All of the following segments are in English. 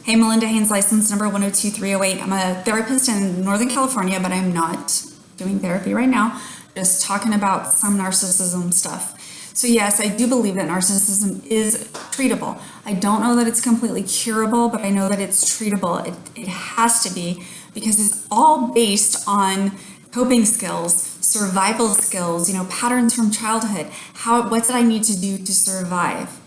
Hey, Melinda Haynes, license number 102308. I'm a therapist in Northern California, but I'm not doing therapy right now, just talking about some narcissism stuff. So yes, I do believe that narcissism is treatable. I don't know that it's completely curable, but I know that it's treatable. It has to be, because it's all based on coping skills, survival skills, patterns from childhood. What did I need to do to survive?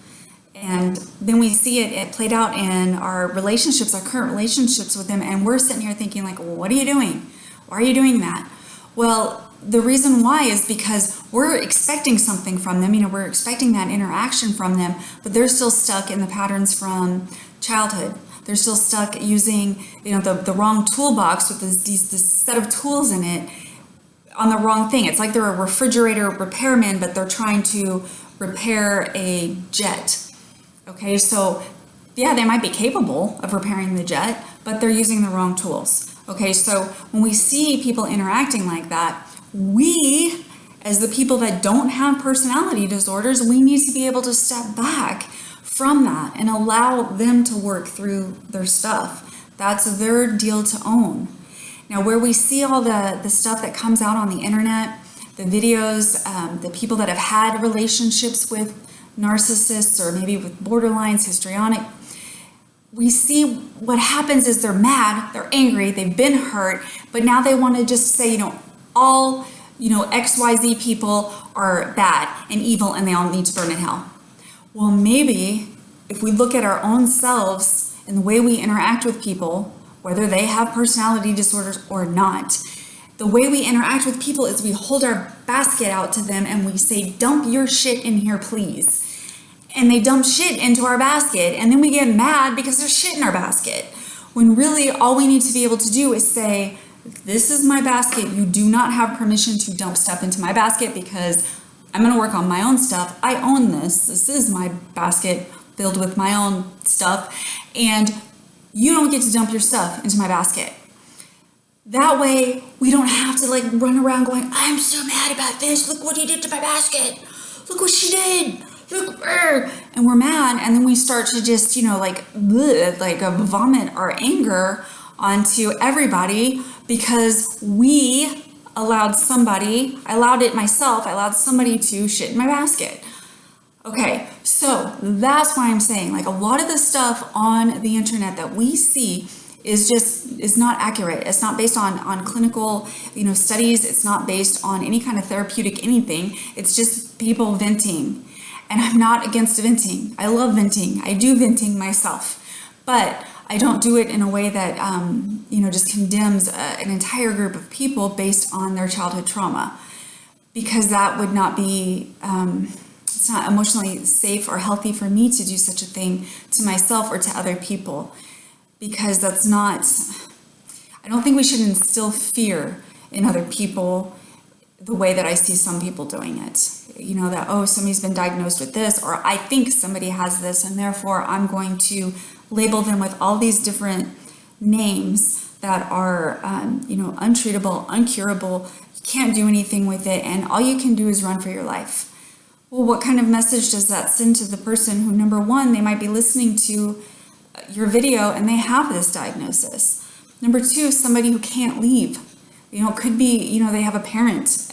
And then we see it played out in our relationships, our current relationships with them, and we're sitting here thinking like, well, what are you doing? Why are you doing that? Well, the reason why is because we're expecting something from them. We're expecting that interaction from them, but they're still stuck in the patterns from childhood. They're still stuck using, the wrong toolbox with this set of tools in it on the wrong thing. It's like they're a refrigerator repairman, but they're trying to repair a jet. Okay, so yeah, they might be capable of repairing the jet, but they're using the wrong tools. Okay, so when we see people interacting like that, we, as the people that don't have personality disorders, we need to be able to step back from that and allow them to work through their stuff. That's their deal to own. Now, where we see all the stuff that comes out on the internet, the videos, the people that have had relationships with narcissists or maybe with borderlines, histrionic, we see what happens is they're mad, they're angry, they've been hurt, but now they want to just say, all, XYZ people are bad and evil and they all need to burn in hell. Well, maybe if we look at our own selves and the way we interact with people, whether they have personality disorders or not, the way we interact with people is we hold our basket out to them and we say, dump your shit in here, please. And they dump shit into our basket, and then we get mad because there's shit in our basket. When really all we need to be able to do is say, this is my basket. You do not have permission to dump stuff into my basket because I'm going to work on my own stuff. I own this. This is my basket filled with my own stuff, and you don't get to dump your stuff into my basket. That way, we don't have to run around going, I'm so mad about this. Look what he did to my basket. Look what she did. Look, and we're mad, and then we start to just, vomit our anger onto everybody because we allowed somebody to shit in my basket. Okay, so that's why I'm saying, a lot of the stuff on the internet that we see is not accurate. It's not based on clinical, studies. It's not based on any kind of therapeutic anything. It's just people venting. And I'm not against venting. I love venting. I do venting myself. But I don't do it in a way that, just condemns an entire group of people based on their childhood trauma. Because that would not be, it's not emotionally safe or healthy for me to do such a thing to myself or to other people. Because that's not, I don't think we should instill fear in other people the way that I see some people doing it. That, somebody's been diagnosed with this, or I think somebody has this, and therefore I'm going to label them with all these different names that are, untreatable, uncurable. You can't do anything with it, and all you can do is run for your life. Well, what kind of message does that send to the person who, number one, they might be listening to your video and they have this diagnosis? Number two, somebody who can't leave. It could be, they have a parent.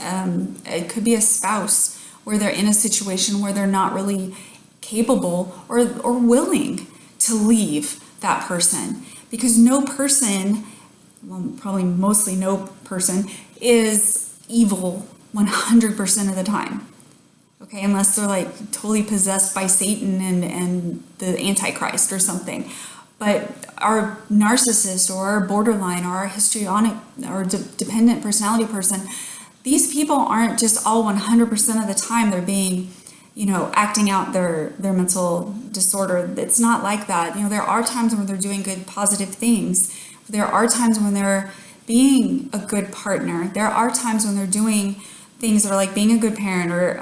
It could be a spouse where they're in a situation where they're not really capable or willing to leave that person. Because no person, well, probably mostly no person, is evil 100% of the time. Okay, unless they're totally possessed by Satan and the Antichrist or something. But our narcissist or our borderline or our histrionic or dependent personality person, these people aren't just all 100% of the time they're being, acting out their mental disorder. It's not like that. There are times when they're doing good, positive things. There are times when they're being a good partner. There are times when they're doing things that are being a good parent or,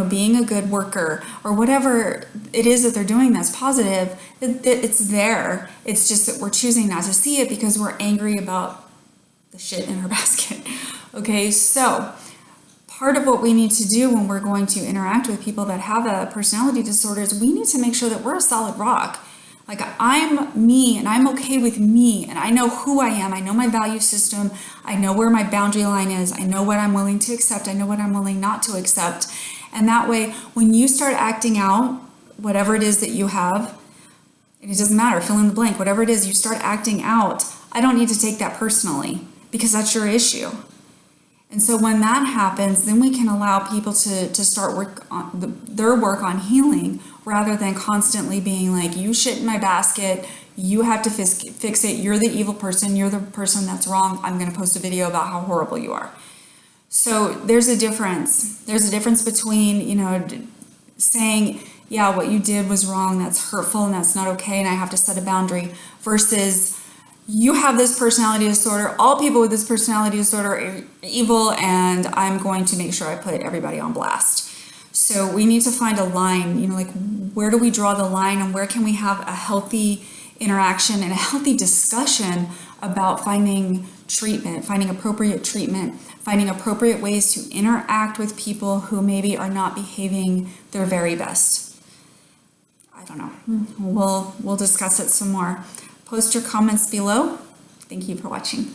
being a good worker or whatever it is that they're doing that's positive. It's there. It's just that we're choosing not to see it because we're angry about the shit in our basket. Okay, so part of what we need to do when we're going to interact with people that have a personality disorder is we need to make sure that we're a solid rock. Like, I'm me and I'm okay with me and I know who I am. I know my value system. I know where my boundary line is. I know what I'm willing to accept. I know what I'm willing not to accept. And that way, when you start acting out whatever it is that you have, and it doesn't matter, fill in the blank, whatever it is, you start acting out, I don't need to take that personally because that's your issue. And so when that happens, then we can allow people to start their work on healing rather than constantly being like, you shit in my basket, you have to fix it, you're the evil person, you're the person that's wrong, I'm going to post a video about how horrible you are. So there's a difference. There's a difference between, saying, yeah, what you did was wrong, that's hurtful and that's not okay and I have to set a boundary, versus you have this personality disorder, all people with this personality disorder are evil, and I'm going to make sure I put everybody on blast. So we need to find a line, like, where do we draw the line and where can we have a healthy interaction and a healthy discussion about finding treatment, finding appropriate treatment, finding appropriate ways to interact with people who maybe are not behaving their very best. I don't know. We'll discuss it some more. Post your comments below. Thank you for watching.